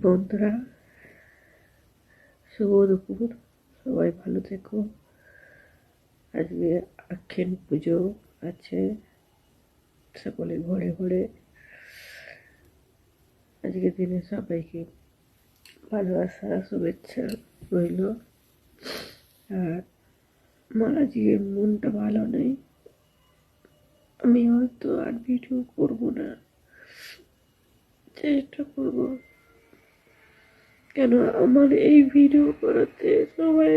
বন্ধুরা, শুভ দুপুর। সবাই ভালো থেকো। আজকে আক্ষেন পুজো আছে, সকলে ঘরে ঘরে। আজকের দিনে সবাইকে ভালোবাসা শুভেচ্ছা রইল। আর আমার আজকে মনটা ভালো নেই, আমি হয়তো আর ভিডিও করবো না, চেষ্টা করবো। কেন আমার এই ভিডিও করাতে সবাই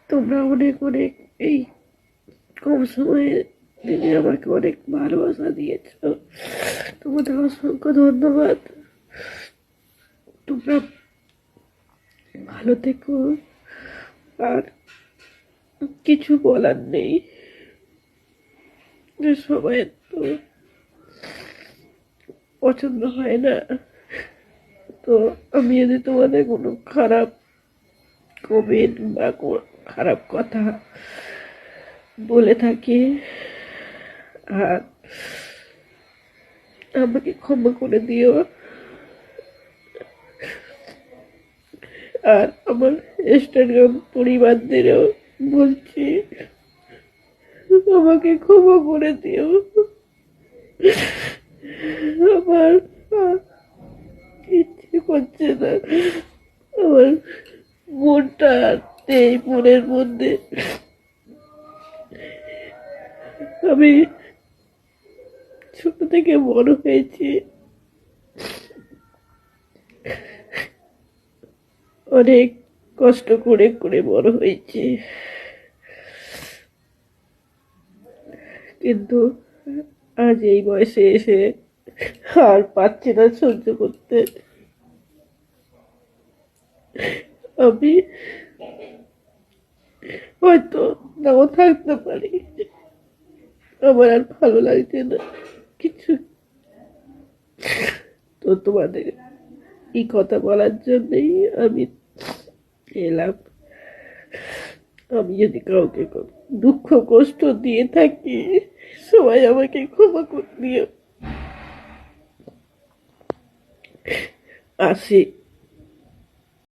তোমরা অনেক অনেক এই কম সময়ে দিদি আমাকে অনেক ভালোবাসা দিয়েছ, তোমাদের অসংখ্য ধন্যবাদ। তোমরা ভালো থেকো। আর কিছু বলার নেই, যে সবাই তো পছন্দ হয় না। তো আমি যদি তোমাদের কোনো খারাপ কমেন্ট বা খারাপ কথা বলে থাকি, আর আমাকে ক্ষমা করে দিও। আর আমার ইনস্টাগ্রাম পরিবারদেরও বলছি, আমাকে ক্ষমা করে দিও। আমার ইচ্ছে করছে না, আমার মনটা নেই মনের মধ্যে। আমি ছোট থেকে বড় হয়েছি, অনেক কষ্ট করে করে বড় হয়েছি, কিন্তু আজ এই বয়সে এসে আর পাচ্ছি না সহ্য করতে। আমি হয়তো নাও থাকতে পারি, আমার আর ভালো লাগছে না কিছু। তো তোমাদের এই কথা বলার জন্যই আমি এলাম। আমি যদি কাউকে দুঃখ কষ্ট দিয়ে থাকি, সবাই আমাকে ক্ষমা করে দিও। আসি।